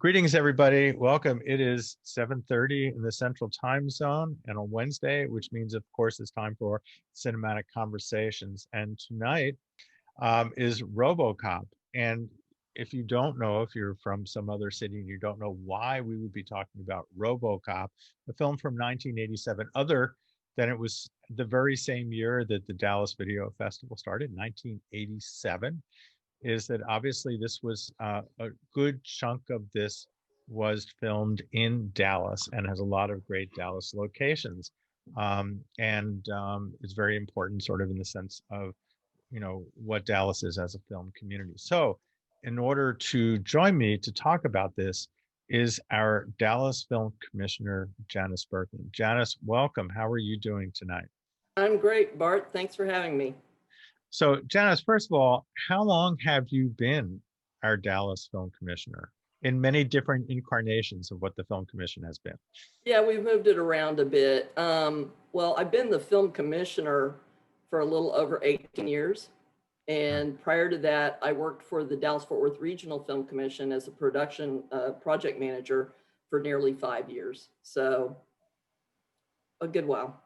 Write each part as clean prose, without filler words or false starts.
Greetings, everybody. Welcome. It is 7:30 in the Central Time Zone, and on Wednesday, which means, of course, it's time for cinematic conversations. And tonight is RoboCop. And if you don't know, if you're from some other city and you don't know why we would be talking about RoboCop, a film from 1987, other than it was the very same year that the Dallas Video Festival started, 1987. Is that obviously this was a good chunk of this was filmed in Dallas and has a lot of great Dallas locations. It's very important sort of in the sense of, what Dallas is as a film community. So in order to join me to talk about this is our Dallas Film Commissioner, Janis Burklund. Janis, welcome. How are you doing tonight? I'm great, Bart. Thanks for having me. So, Janis, first of all, how long have you been our Dallas Film Commissioner in many different incarnations of what the Film Commission has been? Yeah, we've moved it around a bit. Well, I've been the film commissioner for a little over 18 years. And prior to that, I worked for the Dallas-Fort Worth Regional Film Commission as a production project manager for nearly 5 years. So a good while.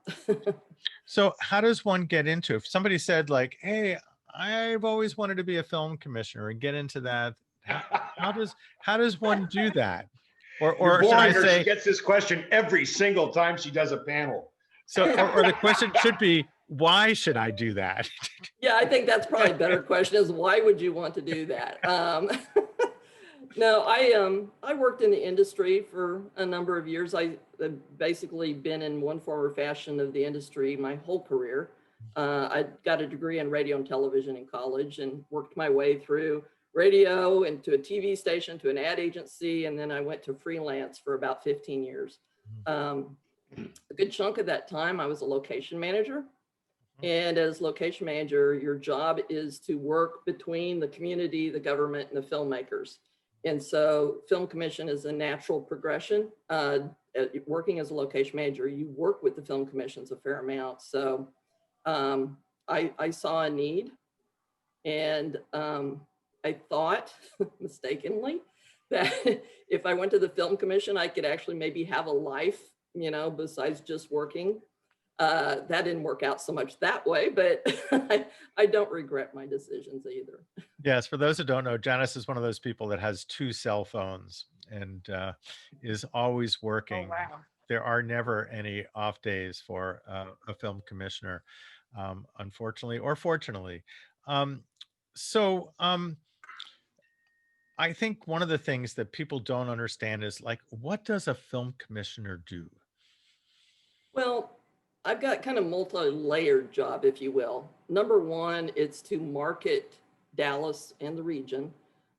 So how does one get into it? If somebody said like, hey, I've always wanted to be a film commissioner and get into that, how does one do that? Or should I say, she gets this question every single time she does a panel. So, or the question should be, why should I do that? Yeah, I think that's probably a better question is why would you want to do that? No, I worked in the industry for a number of years. I've basically been in one form or fashion of the industry my whole career. I got a degree in radio and television in college and worked my way through radio and to a TV station, to an ad agency, and then I went to freelance for about 15 years. A good chunk of that time, I was a location manager. And as location manager, your job is to work between the community, the government, and the filmmakers. And so Film Commission is a natural progression. Working as a location manager, you work with the Film Commissions a fair amount. So I saw a need, and I thought mistakenly that if I went to the Film Commission, I could actually maybe have a life, besides just working. That didn't work out so much that way, but I don't regret my decisions either. Yes, for those who don't know, Janis is one of those people that has 2 cell phones and is always working. Oh, wow. There are never any off days for a film commissioner, unfortunately or fortunately. I think one of the things that people don't understand is like, what does a film commissioner do? Well, I've got kind of multi-layered job, if you will. Number one, it's to market Dallas and the region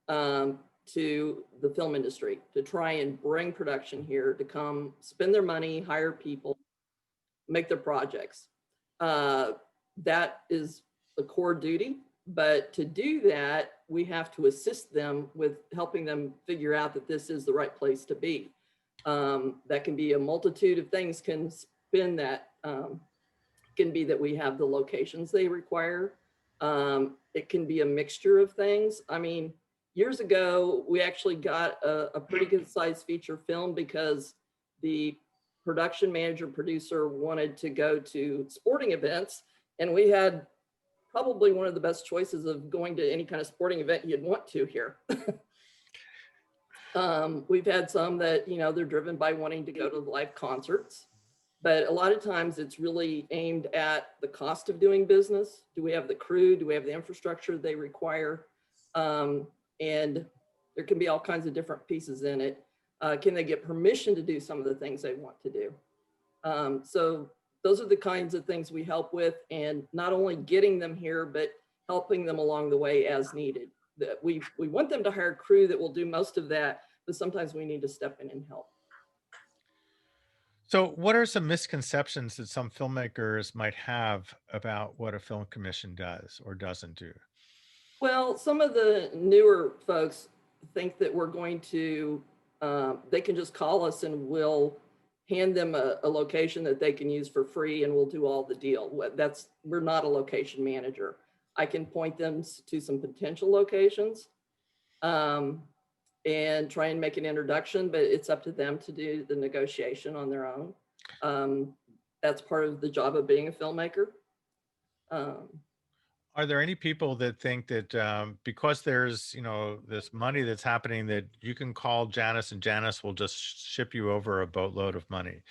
to the film industry, to try and bring production here, to come spend their money, hire people, make their projects. That is a core duty, but to do that, we have to assist them with helping them figure out that this is the right place to be. That can be a multitude of things can spin that. Can be that we have the locations they require. It can be a mixture of things. I mean, years ago, we actually got a pretty good sized feature film because the production manager producer wanted to go to sporting events, and we had probably one of the best choices of going to any kind of sporting event you'd want to here. We've had some that, they're driven by wanting to go to live concerts. But a lot of times it's really aimed at the cost of doing business. Do we have the crew? Do we have the infrastructure they require? And there can be all kinds of different pieces in it. Can they get permission to do some of the things they want to do? So those are the kinds of things we help with, and not only getting them here, but helping them along the way as needed. We want them to hire crew that will do most of that, but sometimes we need to step in and help. So what are some misconceptions that some filmmakers might have about what a film commission does or doesn't do? Well, some of the newer folks think that we're going to, they can just call us and we'll hand them a location that they can use for free and we'll do all the deal. We're not a location manager. I can point them to some potential locations. and try and make an introduction, but it's up to them to do the negotiation on their own. That's part of the job of being a filmmaker. Are there any people that think that because there's, you know, this money that's happening, that you can call Janis and Janis will just ship you over a boatload of money?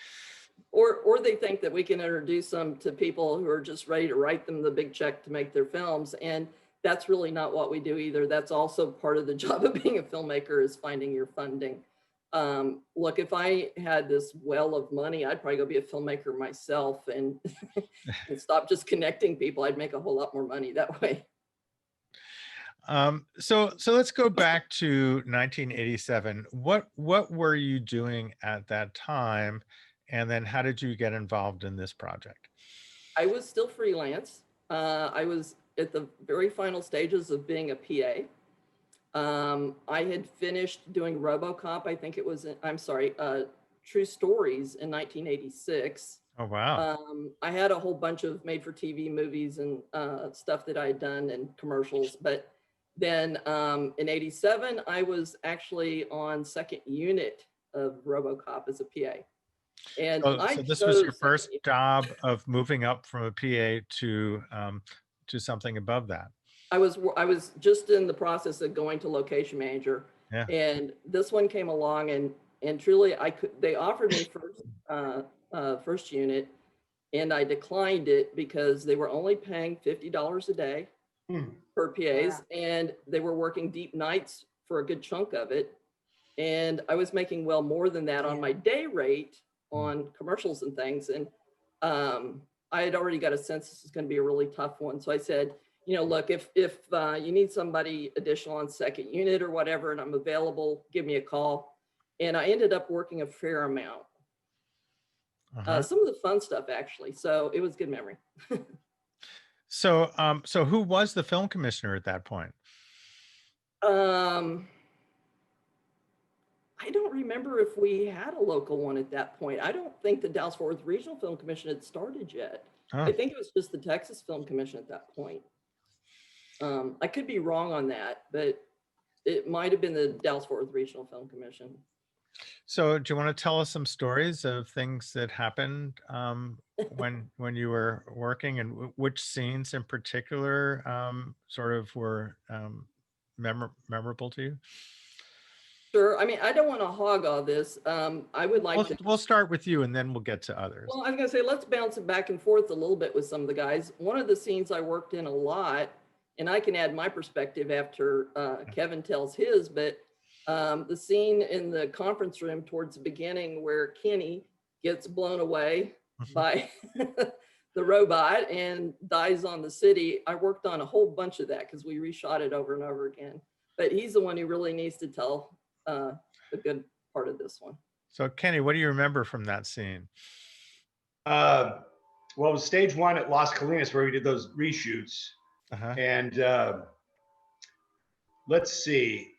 Or they think that we can introduce them to people who are just ready to write them the big check to make their films. And that's really not what we do either. That's also part of the job of being a filmmaker, is finding your funding. Look, if I had this well of money, I'd probably go be a filmmaker myself and, and stop just connecting people. I'd make a whole lot more money that way. So let's go back to 1987. What were you doing at that time? And then how did you get involved in this project? I was still freelance. I was at the very final stages of being a PA. I had finished doing RoboCop. I think it was, True Stories in 1986. Oh, wow. I had a whole bunch of made-for-TV movies and stuff that I had done and commercials. But then in 87, I was actually on second unit of RoboCop as a PA. And so this was your first job of moving up from a PA to something above that. I was just in the process of going to location manager, yeah. And this one came along, and truly they offered me first unit, and I declined it because they were only paying $50 a day per PAs, and they were working deep nights for a good chunk of it, and I was making well more than that on my day rate on commercials and things, and I had already got a sense this is going to be a really tough one. So I said, you know, look, if you need somebody additional on second unit or whatever, and I'm available, give me a call. And I ended up working a fair amount. Some of the fun stuff, actually. So it was good memory. So who was the film commissioner at that point? I don't remember if we had a local one at that point. I don't think the Dallas-Fort Worth Regional Film Commission had started yet. I think it was just the Texas Film Commission at that point. I could be wrong on that, but it might have been the Dallas-Fort Worth Regional Film Commission. So do you want to tell us some stories of things that happened when you were working, and which scenes in particular sort of were memorable to you? Sure. I mean, I don't want to hog all this. I would like to. We'll start with you and then we'll get to others. Well, I was going to say, let's bounce it back and forth a little bit with some of the guys. One of the scenes I worked in a lot, and I can add my perspective after Kevin tells his, but the scene in the conference room towards the beginning where Kenny gets blown away by the robot and dies on the city. I worked on a whole bunch of that because we reshot it over and over again. But he's the one who really needs to tell the good part of this one. So Kenny, what do you remember from that scene? Well, it was stage one at Las Colinas where we did those reshoots. And let's see.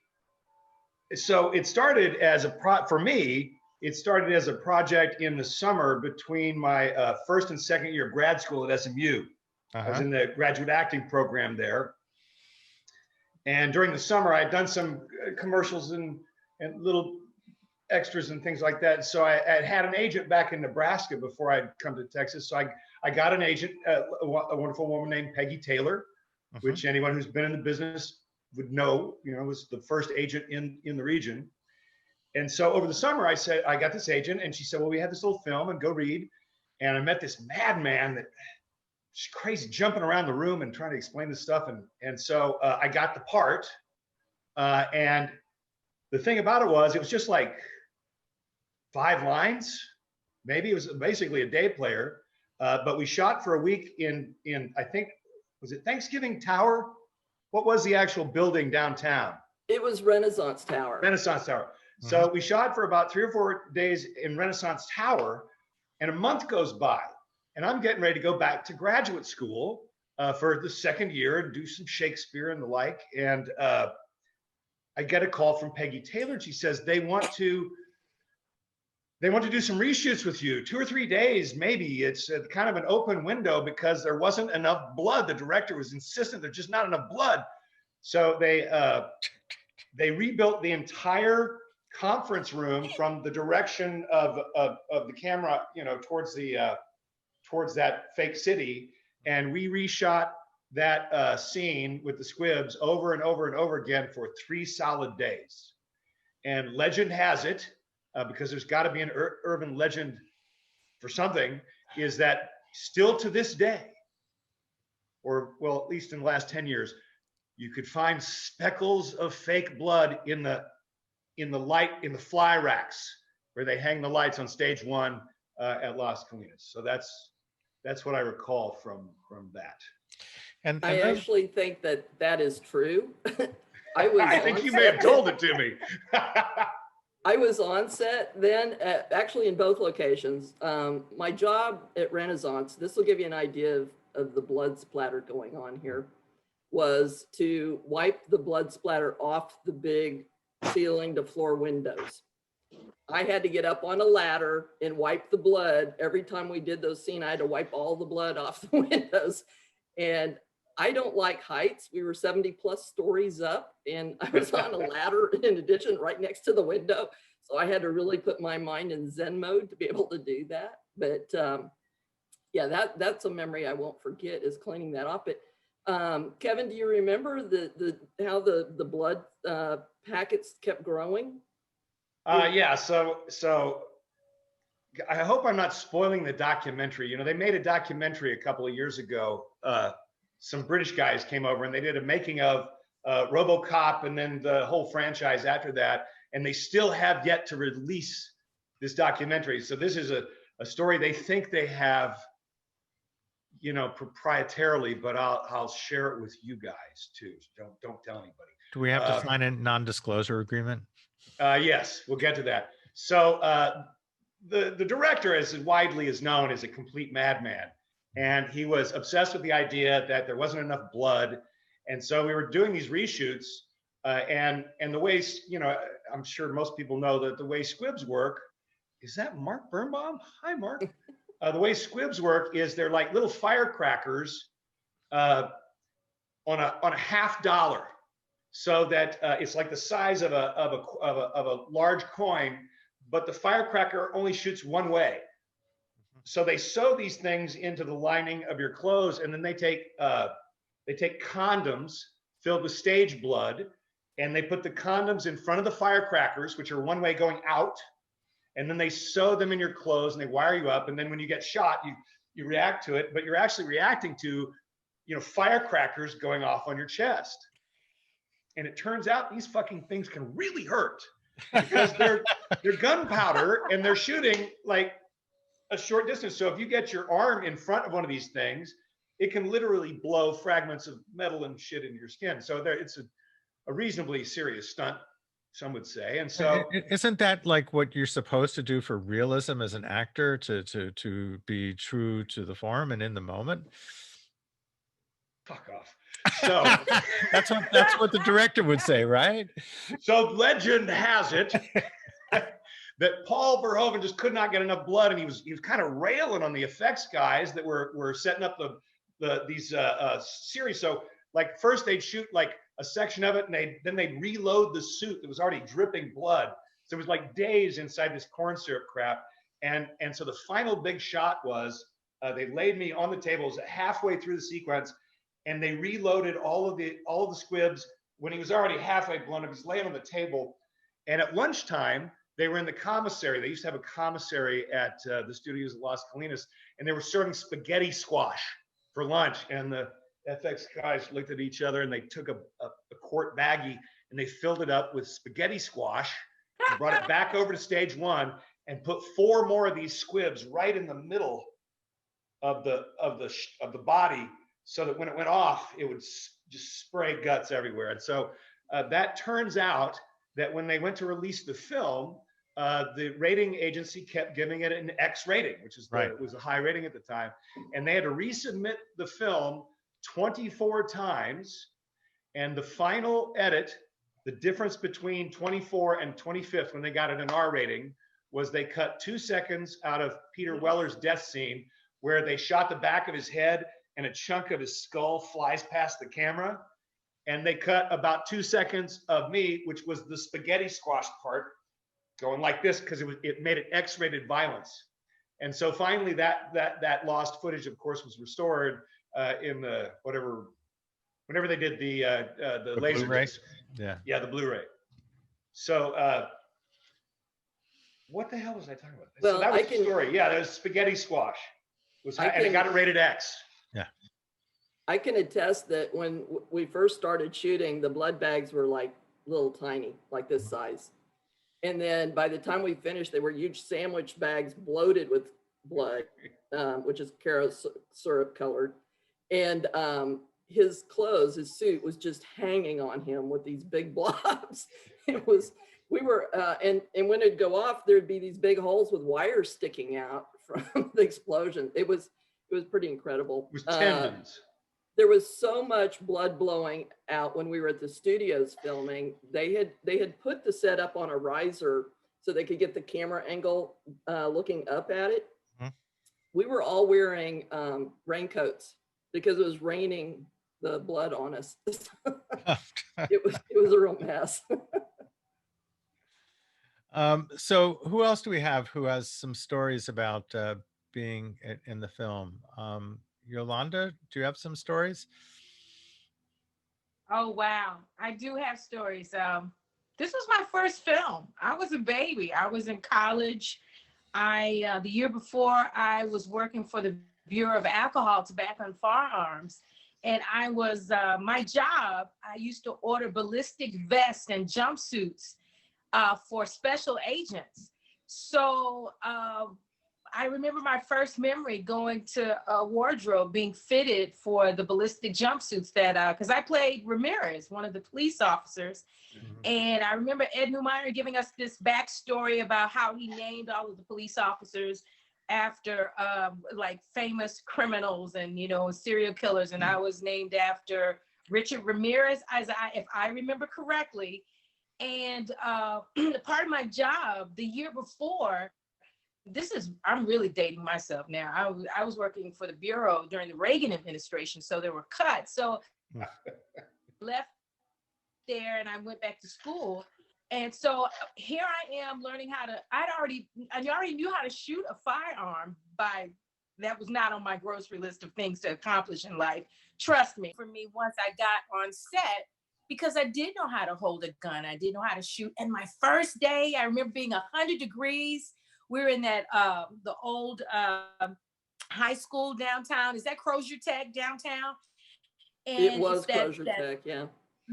So it started as for me, it started as a project in the summer between my first and second year of grad school at SMU. I was in the graduate acting program there. And during the summer, I'd done some commercials and little extras and things like that. So I had an agent back in Nebraska before I'd come to Texas. So I got an agent, a wonderful woman named Peggy Taylor, which anyone who's been in the business would know, you know, was the first agent in the region. And so over the summer, I said, I got this agent, and she said, well, we had this little film and go read. And I met this madman that she's crazy, jumping around the room and trying to explain this stuff. And so I got the part. And the thing about it was just like 5 lines. Maybe it was basically a day player. But we shot for a week in I think, was it Thanksgiving Tower? What was the actual building downtown? It was Renaissance Tower. Renaissance Tower. So we shot for about 3 or 4 days in Renaissance Tower, and a month goes by. And I'm getting ready to go back to graduate school for the second year and do some Shakespeare and the like. And I get a call from Peggy Taylor, and she says they want to do some reshoots with you, 2 or 3 days, maybe. It's kind of an open window because there wasn't enough blood. The director was insistent there's just not enough blood. So they they rebuilt the entire conference room from the direction of the camera, you know, towards that fake city, and we reshot that scene with the squibs over and over and over again for 3 solid days. And legend has it, because there's got to be an urban legend for something, is that still to this day, or well, at least in the last 10 years, you could find speckles of fake blood in the fly racks where they hang the lights on stage 1 at Las Colinas. So that's what I recall from that. And I actually think that is true. I think you may have told it to me. I was on set then, actually in both locations. My job at Renaissance, this will give you an idea of the blood splatter going on here, was to wipe the blood splatter off the big ceiling to floor windows. I had to get up on a ladder and wipe the blood. Every time we did those scenes, I had to wipe all the blood off the windows. And I don't like heights. We were 70+ stories up, and I was on a ladder in addition right next to the window. So I had to really put my mind in Zen mode to be able to do that. But yeah, that's a memory I won't forget, is cleaning that up. But Kevin, do you remember how the blood packets kept growing? Yeah, so I hope I'm not spoiling the documentary. You know, they made a documentary a couple of years ago. Some British guys came over and they did a making of RoboCop and then the whole franchise after that. And they still have yet to release this documentary. So this is a story they think they have, you know, proprietarily, but I'll share it with you guys too. Don't tell anybody. do we have to sign a non-disclosure agreement? Yes, we'll get to that. So the director, as widely is known, is a complete madman. And he was obsessed with the idea that there wasn't enough blood. And so we were doing these reshoots, and the way, you know, I'm sure most people know that the way squibs work, is that Mark Birnbaum? Hi, Mark. The way squibs work is they're like little firecrackers on a $50, so that it's like the size of a large coin, but the firecracker only shoots one way. So they sew these things into the lining of your clothes, and then they take condoms filled with stage blood, and they put the condoms in front of the firecrackers, which are one way going out, and then they sew them in your clothes and they wire you up. And then when you get shot, you react to it, but you're actually reacting to, you know, firecrackers going off on your chest. And it turns out these fucking things can really hurt, because they're gunpowder and they're shooting like a short distance. So if you get your arm in front of one of these things, it can literally blow fragments of metal and shit into your skin. So it's a reasonably serious stunt, some would say. And so isn't that like what you're supposed to do for realism as an actor, to be true to the form and in the moment? Fuck off. So that's what the director would say, right? So legend has it that Paul Verhoeven just could not get enough blood, and he was kind of railing on the effects guys that were setting up these series. So like first they'd shoot like a section of it, and then they'd reload the suit that was already dripping blood. So it was like days inside this corn syrup crap. And so the final big shot was they laid me on the tables halfway through the sequence, and they reloaded all of the squibs when he was already halfway blown up. He's laying on the table. And at lunchtime, they were in the commissary. They used to have a commissary at the studios at Las Colinas, and they were serving spaghetti squash for lunch. And the FX guys looked at each other, and they took a quart baggie and they filled it up with spaghetti squash and brought it back over to stage 1 and put 4 more of these squibs right in the middle of the body, so that when it went off, it would just spray guts everywhere. And so that turns out that when they went to release the film, the rating agency kept giving it an X rating, which is right. It was a high rating at the time. And they had to resubmit the film 24 times. And the final edit, the difference between 24 and 25th, when they got it an R rating, was they cut 2 seconds out of Peter Weller's death scene, where they shot the back of his head and a chunk of his skull flies past the camera. and they cut about 2 seconds of me, which was the spaghetti squash part, going like this because it made it X-rated violence. And so finally, that lost footage, of course, was restored in the whenever they did the laser disc. Yeah, the Blu-ray. So what the hell was I talking about? Well, so that was the story. Yeah, that was spaghetti squash. And it got it rated X. Yeah. I can attest that when we first started shooting, the blood bags were like little tiny, like this size. And then by the time we finished, they were huge sandwich bags bloated with blood, which is carob syrup colored. And his clothes, his suit was just hanging on him with these big blobs. And when it'd go off, there'd be these big holes with wires sticking out from the explosion. It was pretty incredible. It was tendons. There was so much blood blowing out when we were at the studios filming. They had put the set up on a riser so they could get the camera angle looking up at it. Mm-hmm. We were all wearing raincoats because it was raining the blood on us. It was a real mess. So who else do we have who has some stories about being in the film? Yolanda, do you have some stories? Oh, wow. I do have stories. This was my first film. I was a baby. I was in college. The year before, I was working for the Bureau of Alcohol, Tobacco, and Firearms. And I was, my job, I used to order ballistic vests and jumpsuits for special agents. So I remember my first memory going to a wardrobe being fitted for the ballistic jumpsuits that, because I played Ramirez, one of the police officers. Mm-hmm. And I remember Ed Neumeyer giving us this backstory about how he named all of the police officers after like famous criminals and, serial killers. And I was named after Richard Ramirez, if I remember correctly. And part of my job the year before, I'm really dating myself now. I was working for the Bureau during the Reagan administration, so there were cuts. So left there and I went back to school. And so here I am learning I already knew how to shoot a firearm that was not on my grocery list of things to accomplish in life. Trust me, for me, once I got on set, because I did know how to hold a gun, I did know how to shoot. And my first day, I remember being 100 degrees. We were in that, the old high school downtown. Is that Crozier Tech downtown? And it was Crozier Tech, yeah.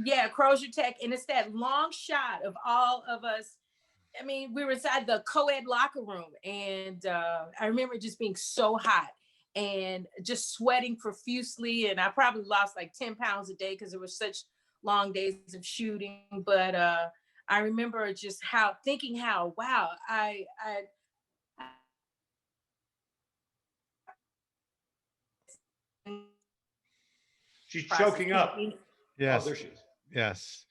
Yeah, Crozier Tech. And it's that long shot of all of us. I mean, we were inside the co-ed locker room. And I remember just being so hot and just sweating profusely. And I probably lost like 10 pounds a day because it was such long days of shooting. But I remember just thinking how, wow, she's choking up. Yes. Oh, there she is. Yes.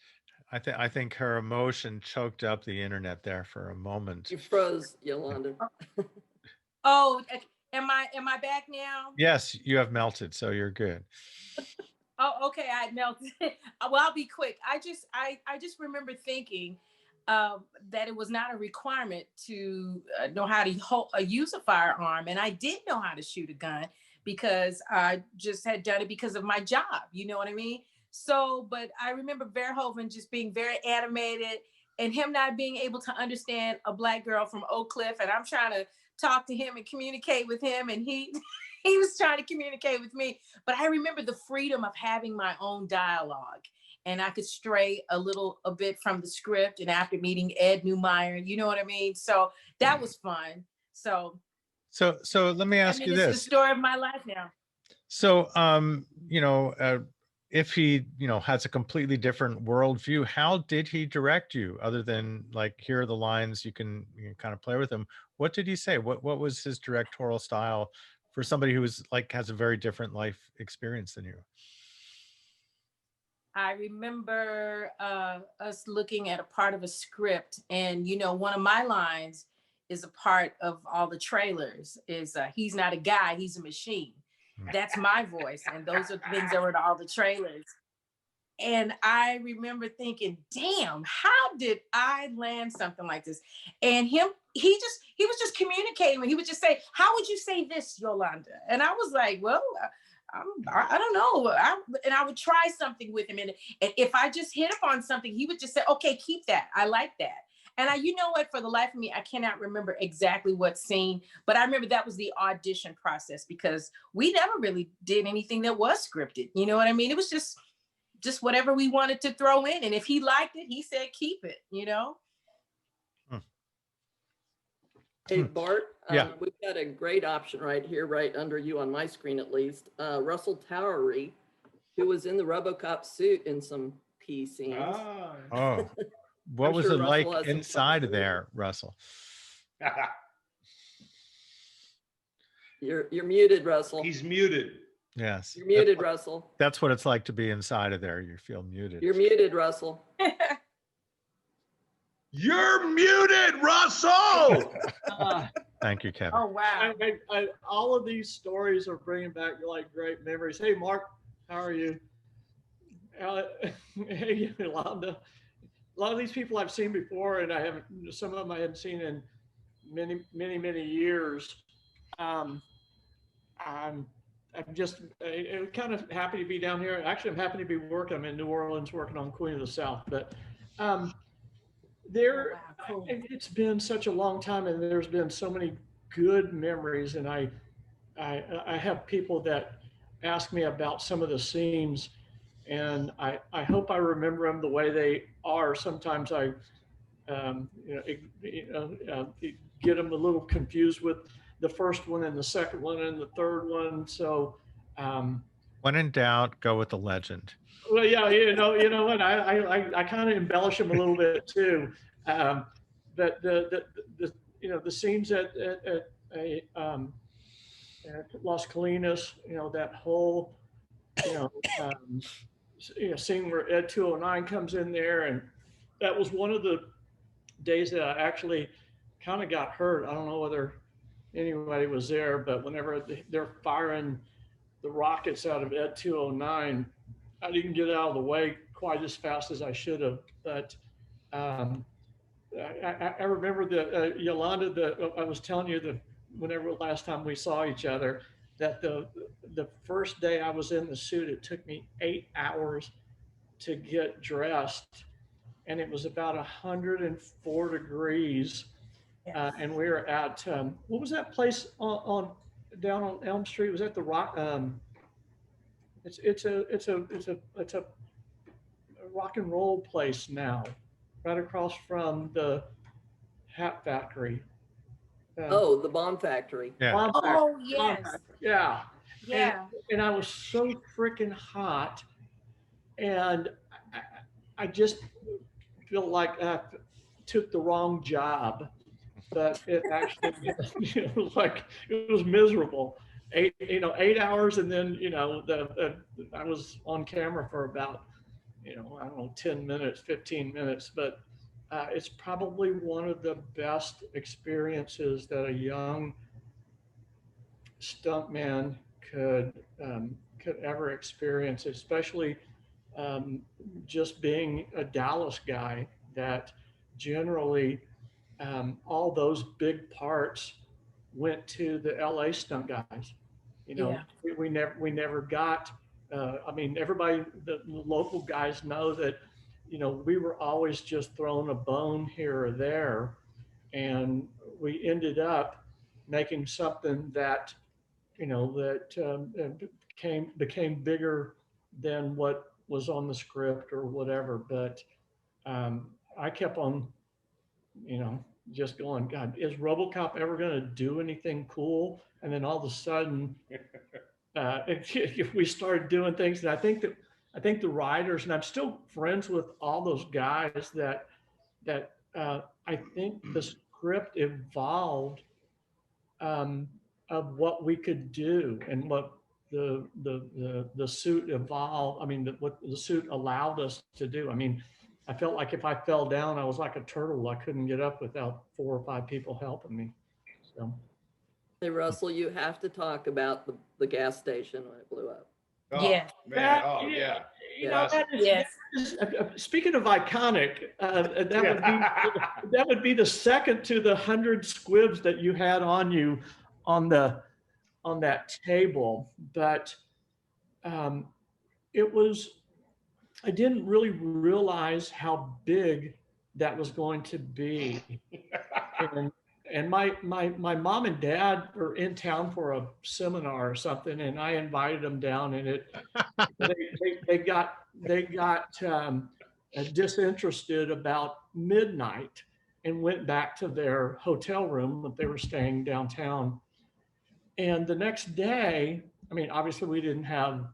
I think her emotion choked up the internet there for a moment. You froze, Yolanda. Oh, am I back now? Yes, you have melted, so you're good. Oh, okay, I melted. Well, I'll be quick. I just remember thinking that it was not a requirement to know how to use a firearm, and I did know how to shoot a gun because I just had done it because of my job. You know what I mean? So, but I remember Verhoeven just being very animated and him not being able to understand a Black girl from Oak Cliff, and I'm trying to talk to him and communicate with him, and he was trying to communicate with me. But I remember the freedom of having my own dialogue, and I could stray a bit from the script. And after meeting Ed Neumeyer, you know what I mean? So that was fun. So let me ask you this. It's the story of my life now. So, if he, has a completely different worldview, how did he direct you other than like, here are the lines, you can kind of play with them? What did he say? What was his directorial style for somebody who has a very different life experience than you? I remember us looking at a part of a script, and one of my lines is a part of all the trailers is he's not a guy, he's a machine. That's my voice, and those are the things that were in all the trailers. And I remember thinking, damn, how did I land something like this? And he was just communicating. He would just say, how would you say this, Yolanda? And I was like, well, I don't know. And I would try something with him. And if I just hit upon something, he would just say, okay, keep that. I like that. And you know what, for the life of me, I cannot remember exactly what scene, but I remember that was the audition process, because we never really did anything that was scripted. You know what I mean? It was just whatever we wanted to throw in. And if he liked it, he said, keep it, you know? Hey, Bart, Yeah. we've got a great option right here, right under you on my screen, at least. Russell Towery, who was in the RoboCop suit in some P scenes. Oh, what I'm was sure it Russell like has some inside of fun. there, Russell? You're muted, Russell. He's muted. Yes. You're muted, Russell. That's what it's like to be inside of there. You feel muted. You're muted, Russell. You're muted, Russell. Thank you, Kevin. Oh, wow. All of these stories are bringing back like great memories. Hey, Mark, how are you? Hey, Yolanda. A lot of these people I've seen before, and some of them I haven't seen in many years. I'm just kind of happy to be down here. Actually, I'm happy to be working. I'm in New Orleans working on Queen of the South, but it's been such a long time, and there's been so many good memories. And I have people that ask me about some of the scenes, and I hope I remember them the way they are. Sometimes I get them a little confused with the first one and the second one and the third one. So when in doubt, go with the legend. well, yeah, you know what, I kind of embellish them a little bit too. But the scenes at Las Colinas, that whole scene where Ed 209 comes in there, and that was one of the days that I actually kind of got hurt. I don't know whether anybody was there, but whenever they're firing the rockets out of Ed 209, I didn't get out of the way quite as fast as I should have. But I remember that Yolanda, I was telling you that whenever last time we saw each other, that the first day I was in the suit, it took me 8 hours to get dressed, and it was about 104 degrees. Yes. And we were at what was that place down on Elm Street? Was that the Rock? It's a rock and roll place now, right across from the Hat Factory. Oh, the Bomb Factory. Yeah. Bomb Factory. Oh, yes. Yeah. Yeah. And I was so freaking hot, and I just feel like I took the wrong job. But it actually, it was miserable. 8 hours, and then I was on camera for about I don't know, 10 minutes, 15 minutes. But it's probably one of the best experiences that a young stuntman could ever experience, especially just being a Dallas guy. That generally all those big parts went to the LA stunt guys. Yeah. We never got. I mean, everybody, the local guys know that. We were always just throwing a bone here or there, and we ended up making something that became bigger than what was on the script or whatever. But I kept on, just going, God, is RoboCop ever going to do anything cool? And then all of a sudden, we started doing things. And I think the writers, and I'm still friends with all those guys that I think the script evolved of what we could do and what the suit evolved. I mean, what the suit allowed us to do. I mean, I felt like if I fell down, I was like a turtle. I couldn't get up without 4 or 5 people helping me. So, Hey, Russell, you have to talk about the gas station when it blew up. Oh, Yeah. man. Oh, yeah. You know, Yes. speaking of iconic, that would be the second to the 100 squibs that you had on you on that table. But it was, I didn't really realize how big that was going to be. And my mom and dad were in town for a seminar or something, and I invited them down, and they got disinterested about midnight and went back to their hotel room that they were staying downtown. And the next day, I mean, obviously we didn't have,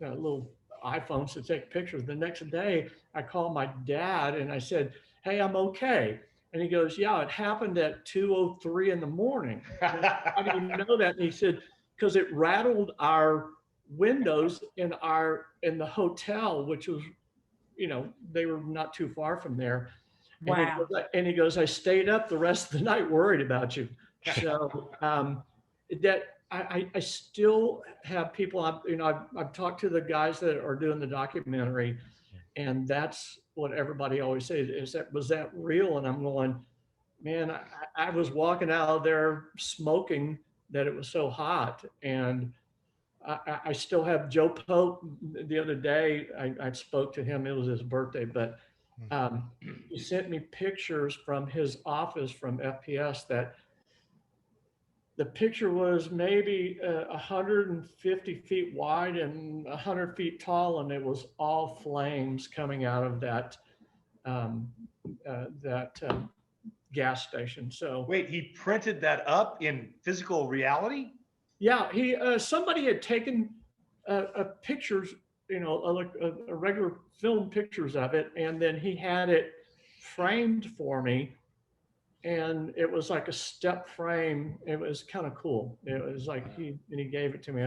little iPhones to take pictures. The next day I called my dad and I said, "Hey, I'm okay." And he goes, "Yeah, it happened at 2:03 in the morning." How do you know that? And he said, "Because it rattled our windows in the hotel, which was, they were not too far from there." Wow. And he goes, "I stayed up the rest of the night worried about you." So that I still have people, I've talked to the guys that are doing the documentary, and that's what everybody always says, was that real? And I'm going, man, I was walking out of there smoking that it was so hot. And I still have Joe Pope. The other day, I spoke to him. It was his birthday, but he sent me pictures from his office from FPS that the picture was maybe 150 feet wide and 100 feet tall, and it was all flames coming out of that gas station. So wait, he printed that up in physical reality? Yeah, somebody had taken pictures, like a regular film pictures of it, and then he had it framed for me, and it was like a step frame. It was kind of cool. It was like he gave it to me.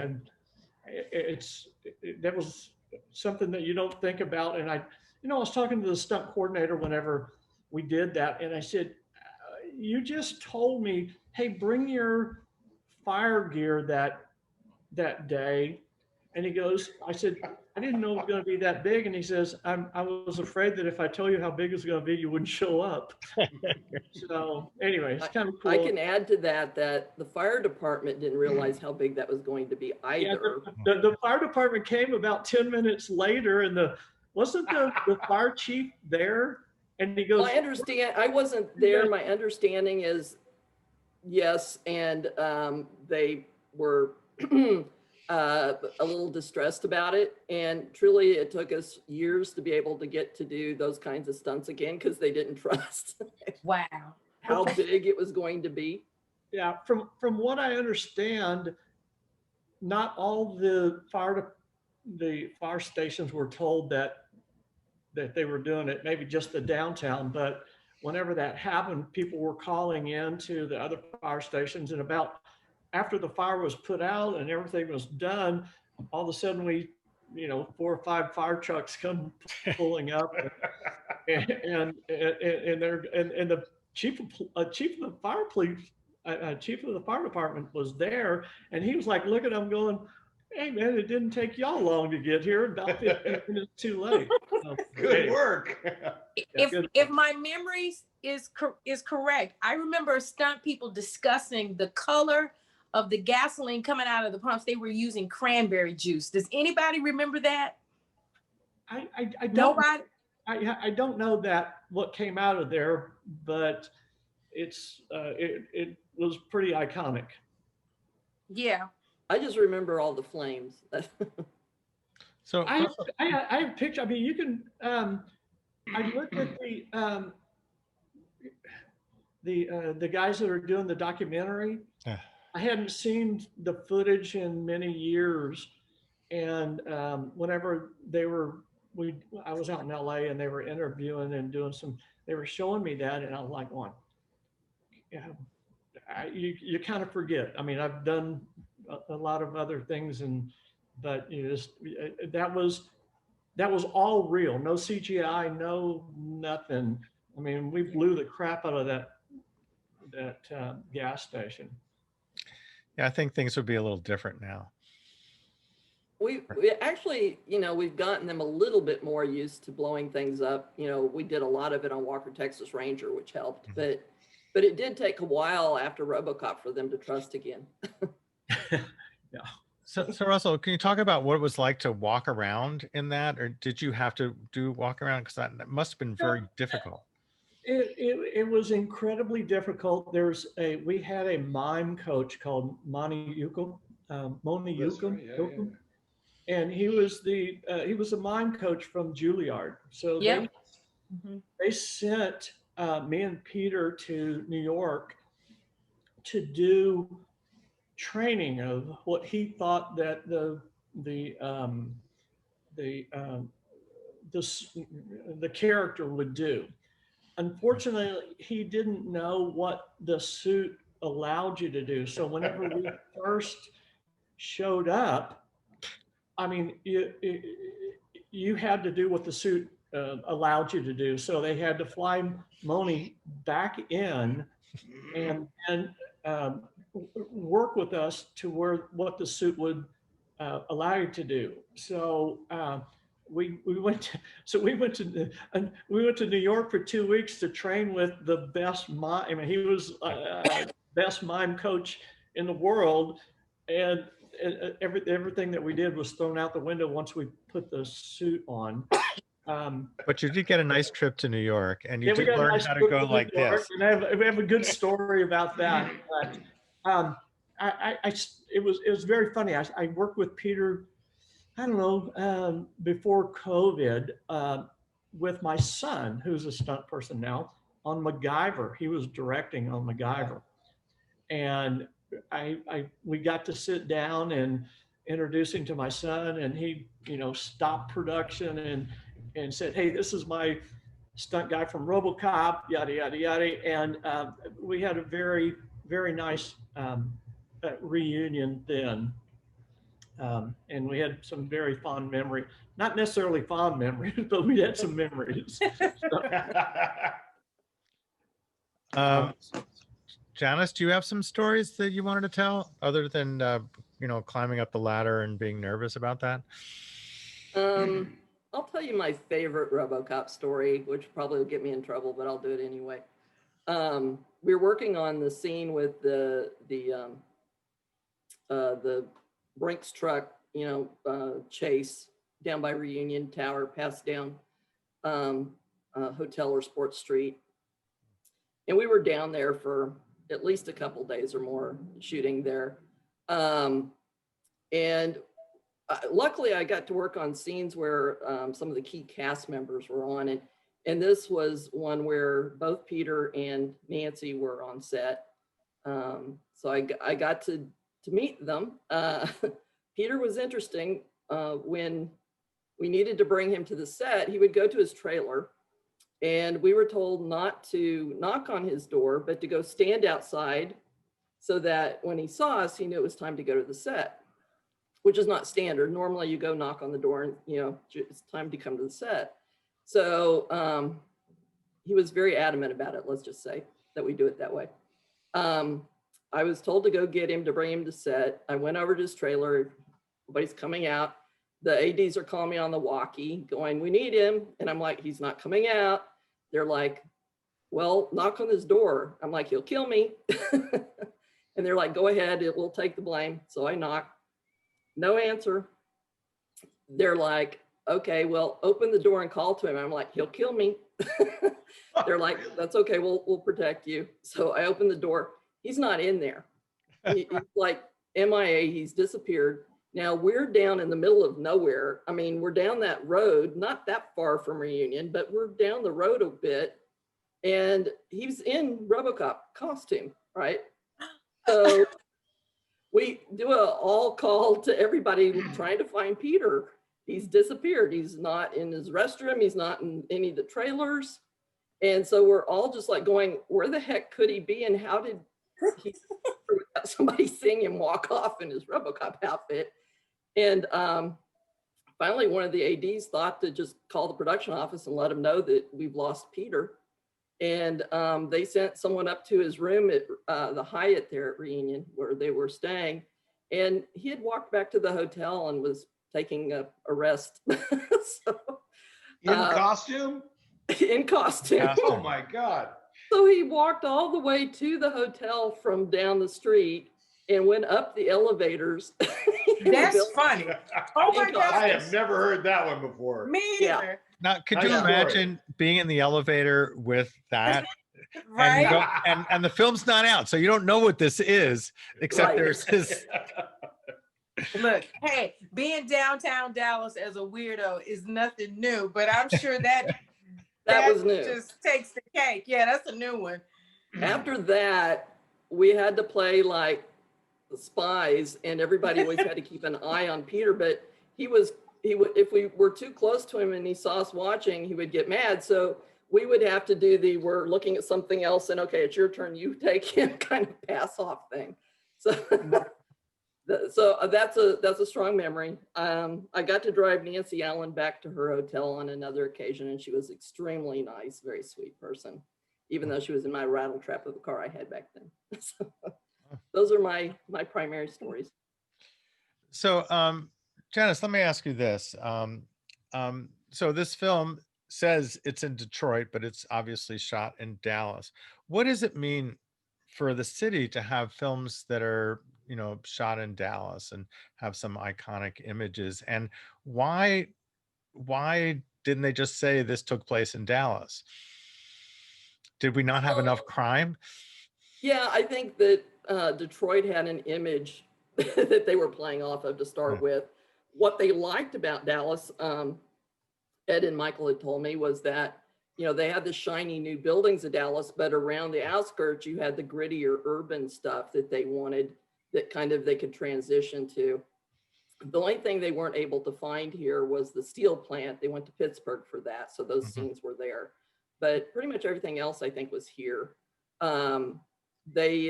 That was something that you don't think about. And I was talking to the stunt coordinator whenever we did that, and I said, "You just told me, hey, bring your fire gear that day." And he goes, I said, "I didn't know it was going to be that big." And he says, I was afraid that if I tell you how big it's going to be, you wouldn't show up." So anyway, it's kind of cool. I can add to that the fire department didn't realize how big that was going to be either. Yeah, the fire department came about 10 minutes later, and wasn't the fire chief there? And he goes, Well, I understand. I wasn't there. My understanding is yes, and they were a little distressed about it. And truly, it took us years to be able to get to do those kinds of stunts again because they didn't trust Wow. how big it was going to be. Yeah, from what I understand, not all the fire stations were told that they were doing it, maybe just the downtown, but whenever that happened, people were calling in to the other fire stations, and about after the fire was put out and everything was done, all of a sudden 4 or 5 fire trucks come pulling up, and the chief of the fire police, chief of the fire department was there, and he was like, look at them going, "Hey man, it didn't take y'all long to get here, about 15 minutes too late." So, Good work. If my memory is correct, I remember stunt people discussing the color of the gasoline coming out of the pumps. They were using cranberry juice. Does anybody remember that? I don't. Nobody? I don't know that what came out of there, but it was pretty iconic. Yeah. I just remember all the flames. So I have pictures. I mean, you can. I looked at the guys that are doing the documentary. I hadn't seen the footage in many years, and whenever I was out in LA and they were interviewing and doing they were showing me that, and I was like, "One, yeah." You kind of forget. I mean, I've done a lot of other things, but that was all real. No CGI, no nothing. I mean, we blew the crap out of that gas station. yeah, I think things would be a little different now. We actually, we've gotten them a little bit more used to blowing things up. We did a lot of it on Walker, Texas Ranger, which helped, but it did take a while after RoboCop for them to trust again. Yeah. So Russell, can you talk about what it was like to walk around in that, or did you have to walk around? Because that must have been very difficult. It was incredibly difficult. We had a mime coach called Moni Yukum, and he was a mime coach from Juilliard. So Yep. they sent me and Peter to New York to do training of what he thought that the character would do. Unfortunately, he didn't know what the suit allowed you to do. So whenever we first showed up, I mean, you had to do what the suit allowed you to do. So they had to fly Moni back in and work with us to what the suit would allow you to do. So we went to New York for 2 weeks to train with the best mime. I mean, he was best mime coach in the world, and everything that we did was thrown out the window once we put the suit on. But you did get a nice trip to New York, and you we did got a learn nice how to trip go New like York, this. and we have a good story about that. But it was very funny. I worked with Peter, I don't know, before COVID, with my son, who's a stunt person now, on MacGyver. He was directing on MacGyver, and we got to sit down and introduce him to my son, and he stopped production and said, "Hey, this is my stunt guy from RoboCop, yada yada yada," and we had a very, very nice reunion then, and we had some very fond memory. Not necessarily fond memories, but we had some memories. Janis, do you have some stories that you wanted to tell, other than climbing up the ladder and being nervous about that? I'll tell you my favorite RoboCop story, which probably will get me in trouble, but I'll do it anyway. We were working on the scene with the Brinks truck, chase down by Reunion Tower, passed down Hotel or Sports Street. And we were down there for at least a couple days or more shooting there. And luckily I got to work on scenes where some of the key cast members were on it. And this was one where both Peter and Nancy were on set. So I got to meet them. Peter was interesting. When we needed to bring him to the set, he would go to his trailer, and we were told not to knock on his door, but to go stand outside so that when he saw us, he knew it was time to go to the set, which is not standard. Normally you go knock on the door and, it's time to come to the set. So he was very adamant about it. Let's just say that we do it that way. I was told to go get him to bring him to set. I went over to his trailer. Nobody's coming out. The ADs are calling me on the walkie going, "We need him." And I'm like, "He's not coming out." They're like, "Well, knock on his door." I'm like, "He'll kill me." And they're like, "Go ahead, we'll take the blame." So I knock, no answer. They're like, "Okay, well, open the door and call to him." I'm like, "He'll kill me." They're like, "That's okay, we'll protect you." So I open the door. He's not in there. He's like MIA, he's disappeared. Now we're down in the middle of nowhere. I mean, we're down that road, not that far from Reunion, but we're down the road a bit. And he's in RoboCop costume, right? So we do a all call to everybody trying to find Peter. He's disappeared. He's not in his restroom. He's not in any of the trailers. And so we're all just like going, where the heck could he be? And how did he, without somebody seeing him walk off in his RoboCop outfit? And finally, one of the ADs thought to just call the production office and let him know that we've lost Peter. And they sent someone up to his room at the Hyatt there at Reunion where they were staying. And he had walked back to the hotel and was taking a rest. So, In costume? in costume. Oh my God. So he walked all the way to the hotel from down the street and went up the elevators. That's funny. Oh my God. I have never heard that one before. Me Yeah. either. Now, could Nice you story. imagine being in the elevator with that? Right? And the film's not out, so you don't know what this is, except Right. there's this. Look, hey, being downtown Dallas as a weirdo is nothing new, but I'm sure that That was new. just takes the cake. Yeah, that's a new one. After that, we had to play like the spies, and everybody always had to keep an eye on Peter. But he would, if we were too close to him and he saw us watching, he would get mad. So we would have to do we're looking at something else, and okay, it's your turn, you take him, kind of pass off thing. So, that's a strong memory. I got to drive Nancy Allen back to her hotel on another occasion, and she was extremely nice, very sweet person, even though she was in my rattle trap of a car I had back then. So, those are my primary stories. So, Janis, let me ask you this. So this film says it's in Detroit, but it's obviously shot in Dallas. What does it mean for the city to have films that are, shot in Dallas and have some iconic images? And why didn't they just say this took place in Dallas? Did we not have enough crime? Yeah, I think that Detroit had an image that they were playing off of to start with. What they liked about Dallas, Ed and Michael had told me, was that, they had the shiny new buildings of Dallas, but around the outskirts, you had the grittier urban stuff that they wanted, that kind of they could transition to. The only thing they weren't able to find here was the steel plant. They went to Pittsburgh for that, so those scenes were there. But pretty much everything else, I think, was here. They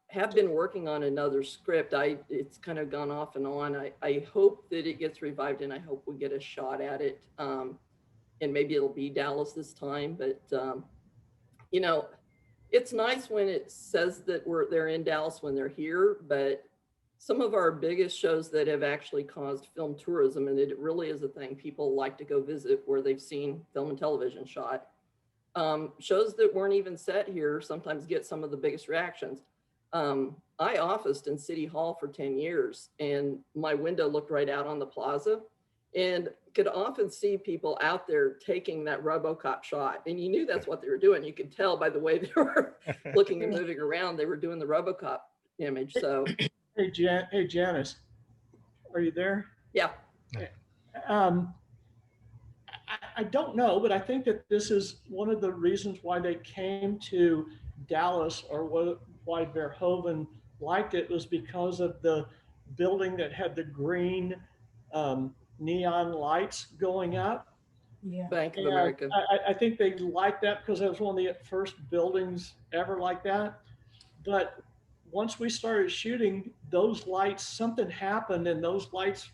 have been working on another script. It's kind of gone off and on. I hope that it gets revived, and I hope we get a shot at it. And maybe it'll be Dallas this time. But it's nice when it says that they're in Dallas when they're here. But some of our biggest shows that have actually caused film tourism, and it really is a thing, people like to go visit where they've seen film and television shot. Shows that weren't even set here sometimes get some of the biggest reactions. I officed in City Hall for 10 years, and my window looked right out on the plaza, and could often see people out there taking that RoboCop shot. And you knew that's what they were doing. You could tell by the way they were looking and moving around. They were doing the RoboCop image. So, Hey, Janis, are you there? yeah. I don't know, but I think that this is one of the reasons why they came to Dallas, or why Verhoeven liked it, was because of the building that had the green neon lights going up. Yeah. Bank of And America. I think they liked that because it was one of the first buildings ever like that. But once we started shooting, those lights, something happened, and those lights,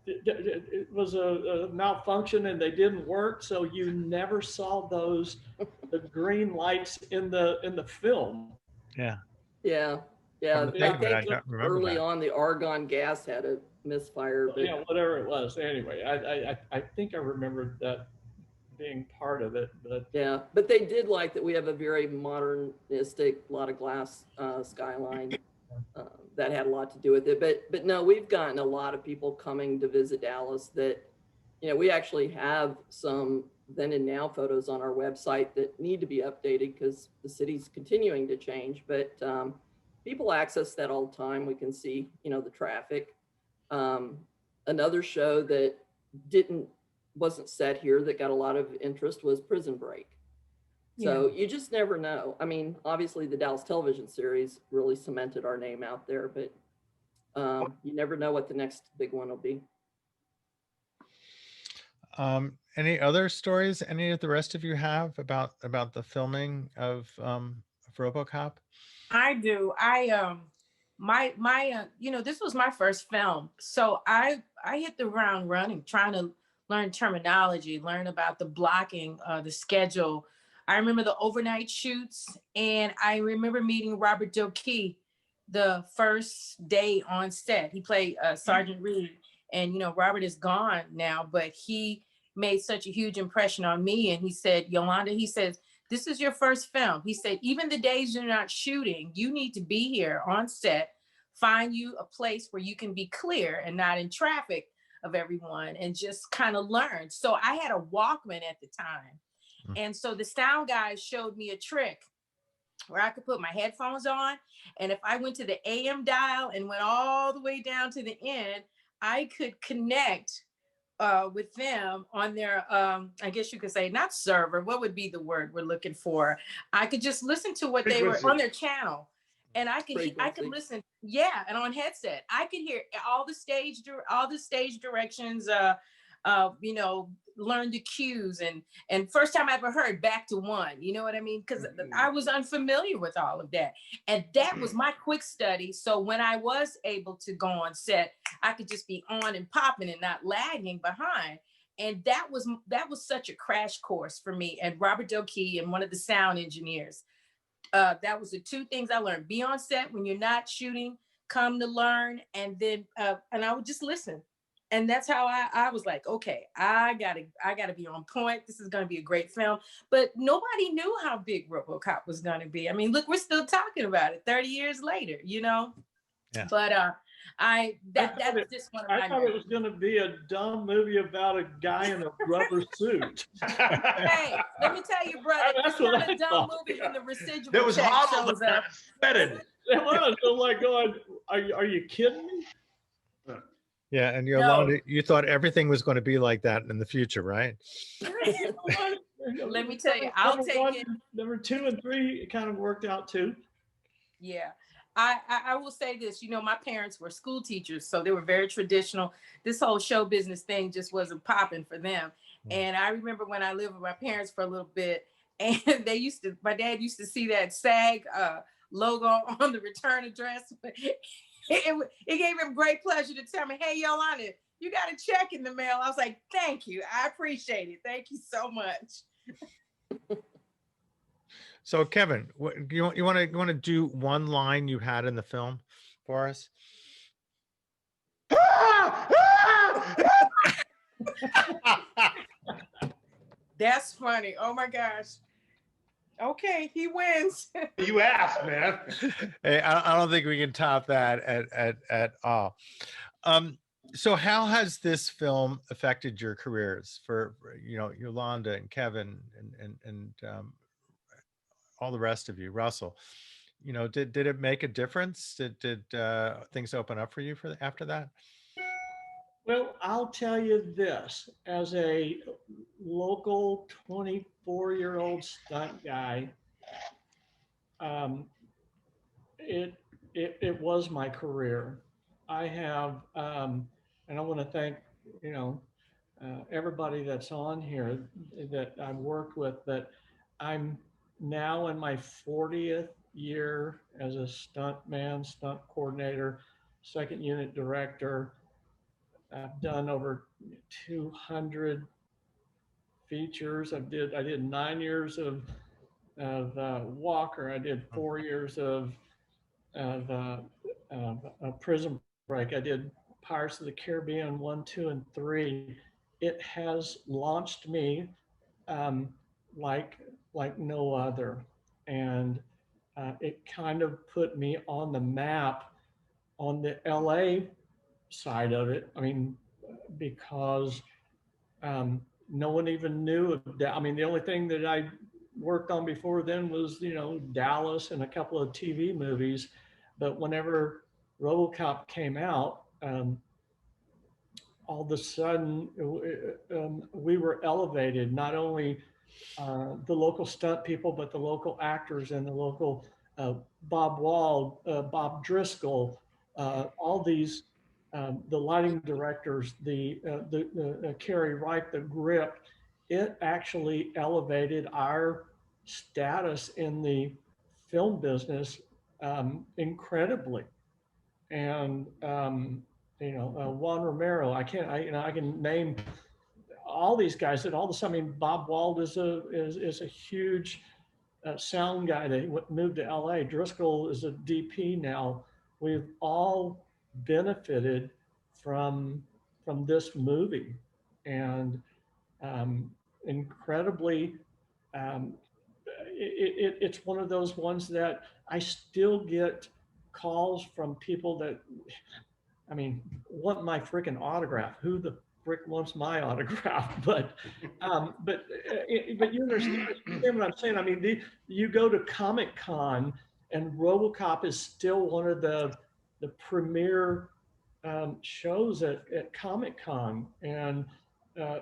it was a malfunction and they didn't work. So you never saw the green lights in the film. Yeah. Yeah. From the I pavement, I think don't remember early that. on the argon gas had a misfire. But Yeah, whatever it was. Anyway, I think I remembered that being part of it, but yeah, but they did like that we have a very modernistic, lot of glass skyline. That had a lot to do with it. But no, we've gotten a lot of people coming to visit Dallas that, we actually have some then and now photos on our website that need to be updated because the city's continuing to change. But people access that all the time. We can see, the traffic. Another show that wasn't set here that got a lot of interest was Prison Break. So you just never know. I mean, obviously the Dallas television series really cemented our name out there, but you never know what the next big one will be. Any other stories any of the rest of you have about the filming of RoboCop? I do. This was my first film. So I hit the ground running, trying to learn terminology, learn about the blocking, the schedule. I remember the overnight shoots, and I remember meeting Robert Doakey the first day on set. He played Sergeant Reed, And, you know, Robert is gone now, but he made such a huge impression on me. And he said, Yolanda, he says, this is your first film. He said, even the days you're not shooting, you need to be here on set, find you a place where you can be clear and not in traffic of everyone, and just kind of learn. So I had a Walkman at the time. And so the sound guys showed me a trick where I could put my headphones on. And if I went to the AM dial and went all the way down to the end, I could connect with them on their, I guess you could say, not server, what would be the word we're looking for? I could just listen to what they were on their channel. And I could listen, yeah, and on headset, I could hear all the stage directions, you know, learn the cues, and first time I ever heard back to one, you know what I mean? Because I was unfamiliar with all of that. And that was my quick study. So when I was able to go on set, I could just be on and popping and not lagging behind. And that was such a crash course for me and Robert Dokey and one of the sound engineers. That was the two things I learned: be on set when you're not shooting, come to learn, and then and I would just listen. And that's how I was like, okay, I gotta be on point. This is gonna be a great film. But nobody knew how big RoboCop was gonna be. I mean, look, we're still talking about it 30 years later, you know? Yeah. But that's just one of my I thought it was going to be a dumb movie about a guy in a rubber suit. Hey, let me tell you, brother, That's it's what not I a dumb thought. movie when the residual That was check hollow, shows up. sweated. It was. I'm like going, are you kidding me? Yeah, and Yolanda, you thought everything was going to be like that in the future, right? Let me tell you, I'll take it. Number 2 and 3, it kind of worked out too. Yeah. I will say this, you know, my parents were school teachers, so they were very traditional. This whole show business thing just wasn't popping for them. And I remember when I lived with my parents for a little bit, and my dad used to see that SAG logo on the return address. It gave him great pleasure to tell me, hey, Yolanda, you got a check in the mail. I was like, thank you. I appreciate it. Thank you so much. So Kevin, you want to do one line you had in the film for us? That's funny. Oh my gosh. Okay, he wins. You asked, man. Hey, I don't think we can top that at all. So how has this film affected your careers for you know, Yolanda and Kevin and all the rest of you, Russell? You know, did it make a difference? Did things open up for you after that? Well, I'll tell you this, as a local 24-year-old stunt guy, it was my career. I have, and I want to thank, you know, everybody that's on here that I've worked with, that I'm now in my 40th year as a stunt man, stunt coordinator, second unit director. I've done over 200 features. I did 9 years of Walker. I did 4 years of Prison Break. I did Pirates of the Caribbean 1, 2, and 3. It has launched me like no other, and it kind of put me on the map on the LA side of it. I mean, because no one even knew of that. I mean, the only thing that I worked on before then was, you know, Dallas and a couple of TV movies. But whenever RoboCop came out, all of a sudden we were elevated, not only the local stunt people, but the local actors and the local Bob Wald, Bob Driscoll, all these, the lighting directors, the Carrie Wright, the grip. It actually elevated our status in the film business incredibly. And you know, Juan Romero, I can name all these guys that all of a sudden, I mean, Bob Wald is a huge sound guy that moved to LA. Driscoll is a DP now. We've all benefited from from this movie, and incredibly, it's one of those ones that I still get calls from people that, I mean, want my freaking autograph. Who the frick wants my autograph? But you understand what I'm saying. I mean, you go to Comic-Con, and RoboCop is still one of the premier shows at Comic-Con. And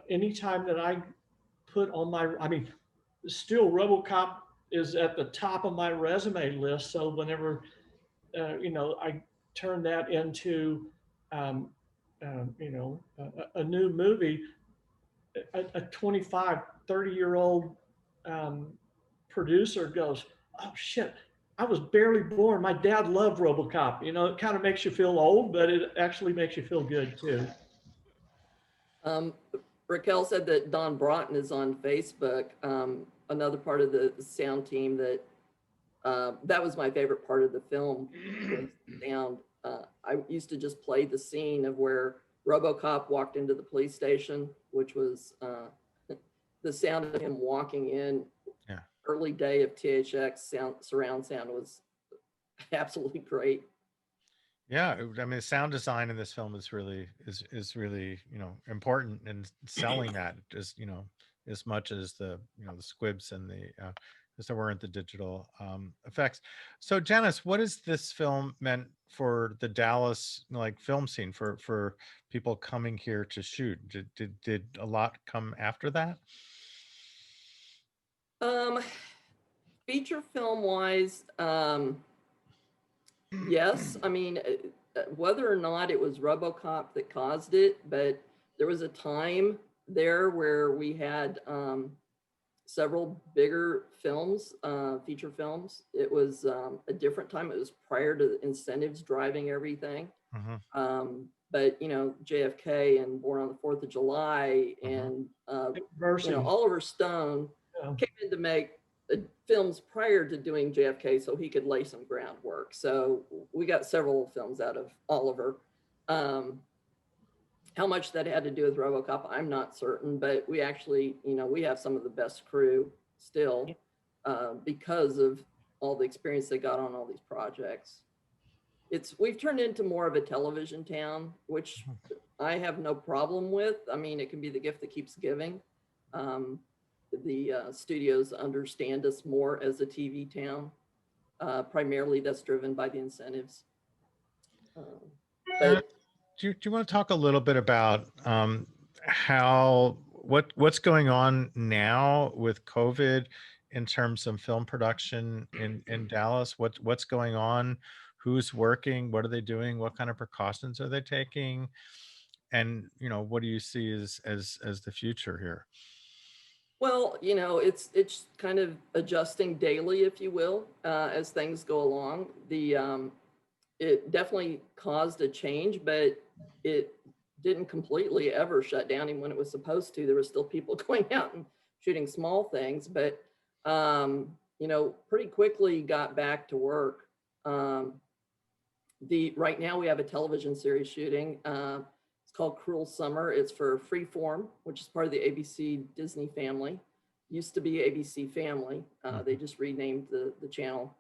anytime that I put on my, I mean, still RoboCop is at the top of my resume list. So whenever I turn that into a new movie, a 25, 30-year-old producer goes, "Oh shit, I was barely born. My dad loved RoboCop." It kind of makes you feel old, but it actually makes you feel good too. Raquel said that Don Broughton is on Facebook. Another part of the sound team that was my favorite part of the film was the sound. I used to just play the scene of where RoboCop walked into the police station, which was the sound of him walking in. Yeah. Early day of THX surround sound was absolutely great. Yeah, I mean, sound design in this film is really important in selling that, as as much as the the squibs and the as there weren't the digital effects. So Janis, what has this film meant for the Dallas film scene, for people coming here to shoot? Did a lot come after that? Feature film wise, yes. I mean, whether or not it was RoboCop that caused it, but there was a time there where we had several bigger films, feature films. It was a different time. It was prior to the incentives driving everything. But JFK and Born on the 4th of July and Oliver Stone came in to make films prior to doing JFK so he could lay some groundwork. So we got several films out of Oliver. How much that had to do with RoboCop, I'm not certain, but we actually, we have some of the best crew still because of all the experience they got on all these projects. We've turned into more of a television town, which I have no problem with. I mean, it can be the gift that keeps giving. The studios understand us more as a TV town. Primarily that's driven by the incentives. Do you want to talk a little bit about what's going on now with COVID in terms of film production in Dallas? What's going on? Who's working? What are they doing? What kind of precautions are they taking? And what do you see as the future here? Well, it's kind of adjusting daily, if you will, as things go along. It definitely caused a change, but it didn't completely ever shut down. Even when it was supposed to, there were still people going out and shooting small things, but pretty quickly got back to work. Right now we have a television series shooting. It's called Cruel Summer. It's for Freeform, which is part of the ABC Disney family. Used to be ABC Family. They just renamed the channel.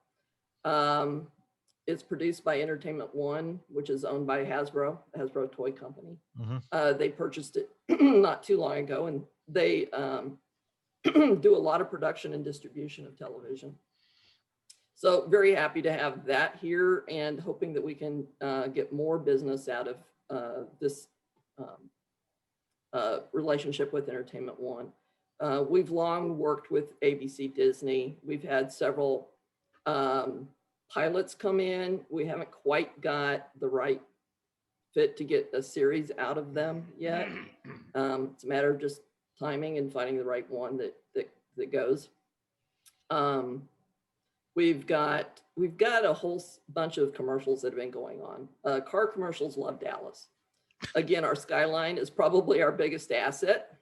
It's produced by Entertainment One, which is owned by Hasbro toy company. They purchased it not too long ago, and they do a lot of production and distribution of television. So very happy to have that here and hoping that we can get more business out of this relationship with Entertainment One. We've long worked with ABC Disney. We've had several pilots come in. We haven't quite got the right fit to get a series out of them yet. It's a matter of just timing and finding the right one that goes. We've got a whole bunch of commercials that have been going on. Car commercials love Dallas. Again, our skyline is probably our biggest asset.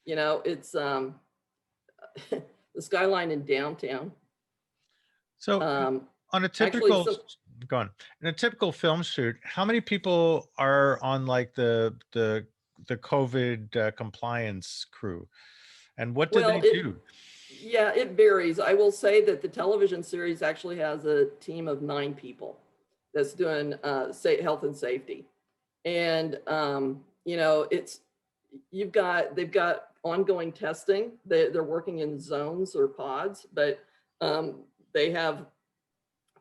It's the skyline in downtown. So on a typical, go on. In a typical film shoot, how many people are on like the COVID compliance crew, and what do Well, they do? yeah, it varies. I will say that the television series actually has a team of 9 people that's doing health and safety. And, you know, they've got ongoing testing. They're working in zones or pods, but they have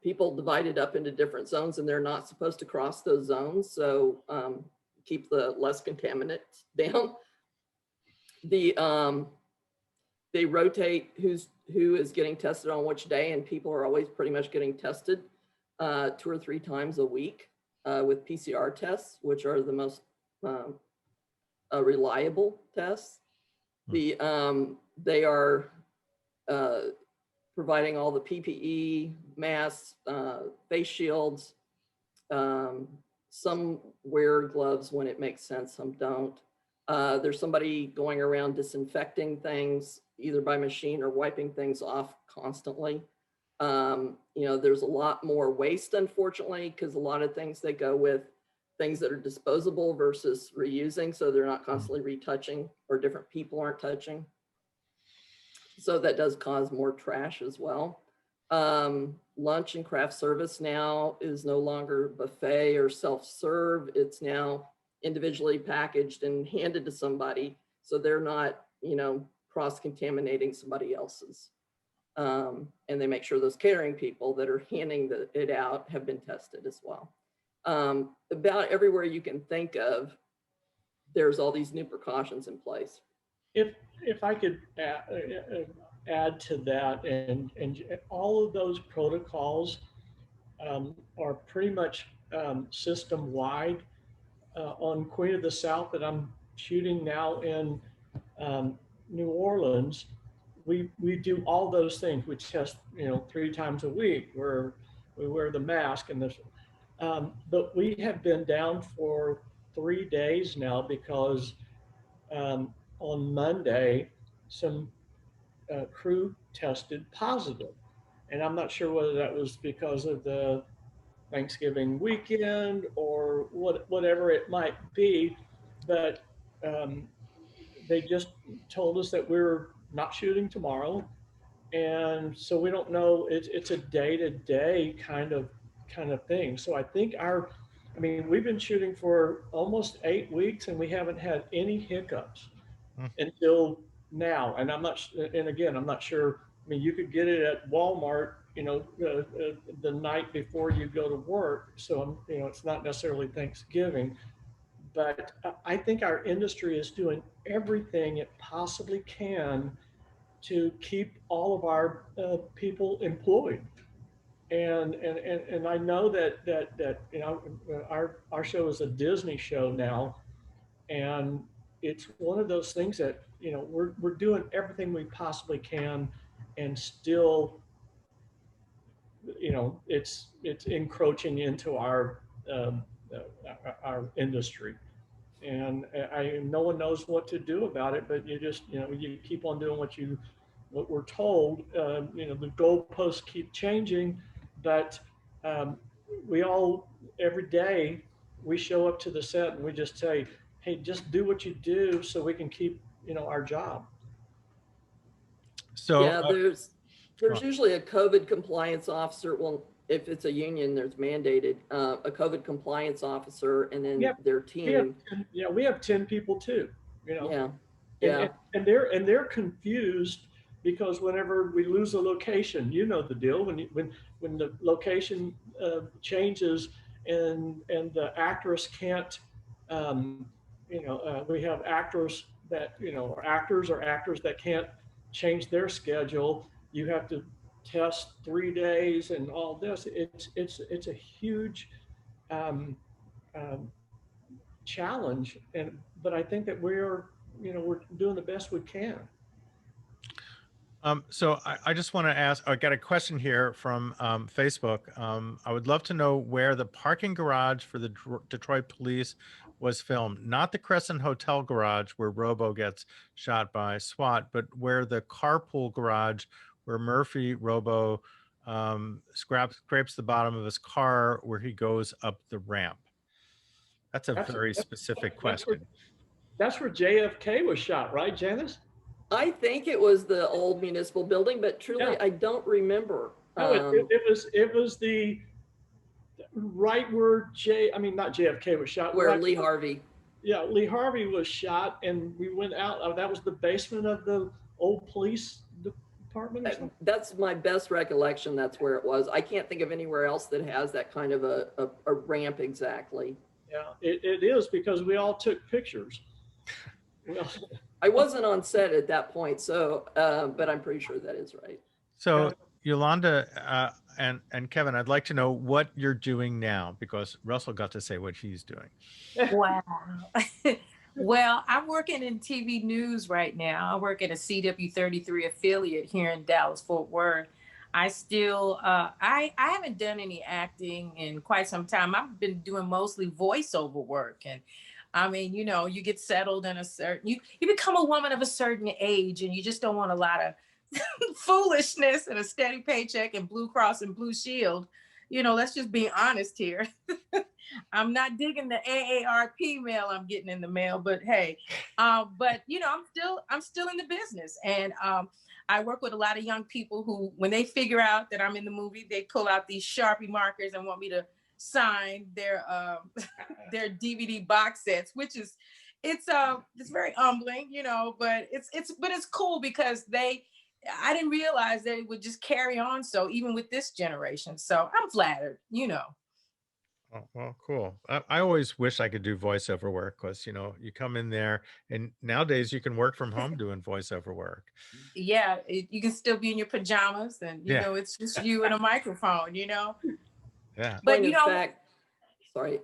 people divided up into different zones, and they're not supposed to cross those zones. So keep the less contaminants down. They rotate who is getting tested on which day, and people are always pretty much getting tested 2 or 3 times a week with PCR tests, which are the most reliable tests. They are providing all the PPE, masks, face shields. Some wear gloves when it makes sense, some don't. There's somebody going around disinfecting things, either by machine or wiping things off constantly. You know, there's a lot more waste, unfortunately, because a lot of things they go with things that are disposable versus reusing. So they're not constantly retouching, or different people aren't touching. So that does cause more trash as well. Lunch and craft service now is no longer buffet or self-serve. It's now individually packaged and handed to somebody, so they're not, you know, cross-contaminating somebody else's. And they make sure those catering people that are handing it out have been tested as well. About everywhere you can think of, there's all these new precautions in place. If I could add to that, and all of those protocols are pretty much system-wide. On Queen of the South that I'm shooting now in New Orleans, we do all those things. We test, you know, 3 times a week, where we wear the mask and this. But we have been down for 3 days now because on Monday, some crew tested positive. And I'm not sure whether that was because of the Thanksgiving weekend or whatever it might be, but they just told us that we're not shooting tomorrow, and so we don't know. It's a day-to-day kind of thing. So I think we've been shooting for almost 8 weeks, and we haven't had any hiccups until now. And I'm not. And again, I'm not sure. I mean, you could get it at Walmart, you know, the night before you go to work. So, you know, it's not necessarily Thanksgiving, but I think our industry is doing everything it possibly can to keep all of our people employed. And I know that you know, our show is a Disney show now, and it's one of those things that, you know, we're doing everything we possibly can, and still, you know, it's encroaching into our industry, and no one knows what to do about it. But you just, you know, you keep on doing what we're told. You know, the goalposts keep changing, but we all, every day we show up to the set and we just say, hey, just do what you do so we can keep, you know, our job. So yeah, there's usually a COVID compliance officer. Well, if it's a union, there's mandated a COVID compliance officer, and then their team. We have 10 people too, you know. Yeah. And they're confused because whenever we lose a location, you know the deal. When the location changes and the actress can't, we have actors that, you know, actors that can't change their schedule. You have to test 3 days and all this. It's a huge challenge, but I think that we're doing the best we can. So I just want to ask, I got a question here from Facebook. I would love to know where the parking garage for the Detroit police was filmed, not the Crescent Hotel garage where Robo gets shot by SWAT, but where the carpool garage where Murphy, Robo, scrapes the bottom of his car where he goes up the ramp? That's a very specific question. That's where JFK was shot, right, Janice? I think it was the old municipal building, but truly, Yeah. I don't remember. No, it was the right where not JFK was shot. Where right Lee Harvey. Yeah, Lee Harvey was shot, and we went out. That was the basement of the old police department or something? That's my best recollection. That's where it was. I can't think of anywhere else that has that kind of a ramp exactly. Yeah, it is, because we all took pictures. I wasn't on set at that point, so but I'm pretty sure that is right. So Yolanda and Kevin, I'd like to know what you're doing now, because Russell got to say what he's doing. Wow. Well, I'm working in TV news right now. I work at a CW33 affiliate here in Dallas, Fort Worth. I still, I haven't done any acting in quite some time. I've been doing mostly voiceover work. And I mean, you know, you get settled in you become a woman of a certain age, and you just don't want a lot of foolishness and a steady paycheck and Blue Cross and Blue Shield. You know, let's just be honest here. I'm not digging the AARP mail I'm getting in the mail, but hey, but you know, I'm still in the business, and I work with a lot of young people who, when they figure out that I'm in the movie, they pull out these Sharpie markers and want me to sign their DVD box sets, which is it's very humbling, you know, but it's cool because I didn't realize that it would just carry on. So even with this generation, so I'm flattered, you know. Oh, well, cool. I always wish I could do voiceover work, because, you know, you come in there and nowadays you can work from home doing voiceover work. Yeah, you can still be in your pajamas, and you know, it's just you and a microphone, you know. Yeah. But you know, sorry,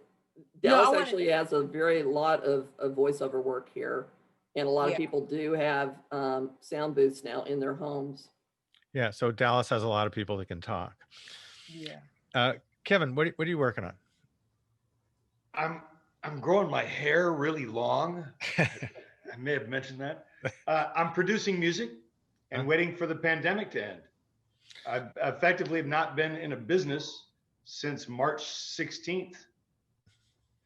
Dallas actually has a very lot of voiceover work here, and a lot of people do have sound booths now in their homes. Yeah, so Dallas has a lot of people that can talk. Yeah. Kevin, what are you working on? I'm growing my hair really long. I may have mentioned that. I'm producing music and waiting for the pandemic to end. I effectively have not been in a business since March 16th,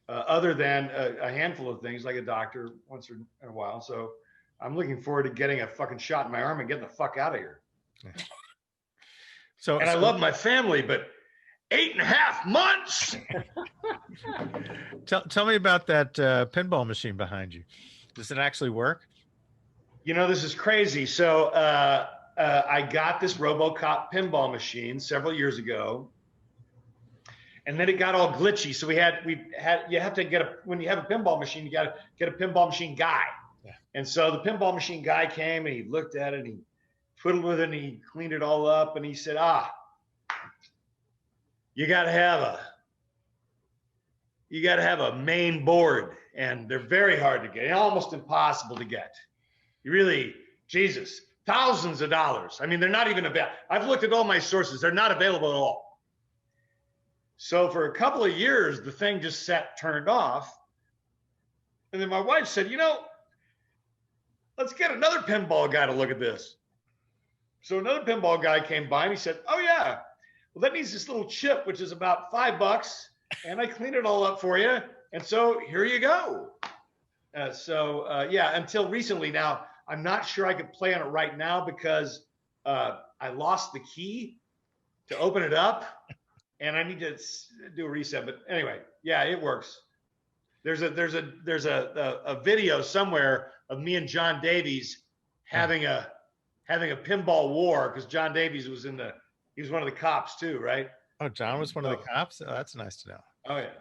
other than a handful of things like a doctor once in a while. So I'm looking forward to getting a fucking shot in my arm and getting the fuck out of here. So I love my family, but 8.5 months. Tell me about that pinball machine behind you. Does it actually work? You know, this is crazy. So I got this RoboCop pinball machine several years ago, and then it got all glitchy. So you have to when you have a pinball machine, you got to get a pinball machine guy. Yeah. And so the pinball machine guy came and he looked at it and he fiddled with it and he cleaned it all up, and he said, you got to have a main board, and they're very hard to get, almost impossible to get. You really, Jesus, thousands of dollars. I mean, they're not even available. I've looked at all my sources. They're not available at all. So for a couple of years, the thing just turned off. And then my wife said, you know, let's get another pinball guy to look at this. So another pinball guy came by and he said, oh yeah, well, that needs this little chip, which is about $5, and I cleaned it all up for you. And so here you go. Until recently now, I'm not sure I could play on it right now because I lost the key to open it up, and I need to do a reset. But anyway, yeah, it works. There's a video somewhere of me and John Davies having a pinball war, because John Davies was he was one of the cops too, right? Oh, John was one of the cops? Oh, that's nice to know. Oh, yeah.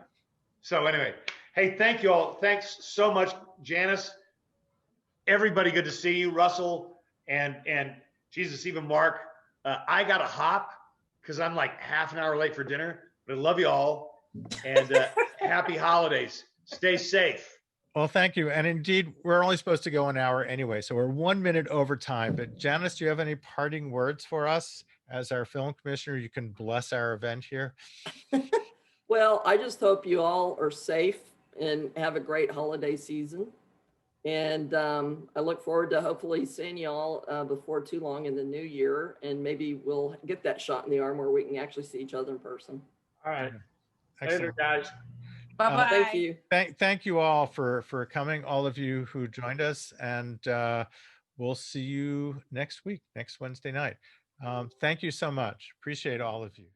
So anyway, hey, thank you all. Thanks so much, Janis. Everybody, good to see you. Russell and Jesus, even Mark. I got to hop because I'm like half an hour late for dinner, but I love you all, and happy holidays. Stay safe. Well, thank you. And indeed, we're only supposed to go an hour anyway, so we're 1 minute over time. But Janis, do you have any parting words for us? As our film commissioner, you can bless our event here. Well, I just hope you all are safe and have a great holiday season. And I look forward to hopefully seeing y'all before too long in the new year. And maybe we'll get that shot in the arm where we can actually see each other in person. All right. Excellent. Later, guys. Bye-bye. Thank you. Thank you all for coming, all of you who joined us, and we'll see you next week, next Wednesday night. Thank you so much. Appreciate all of you.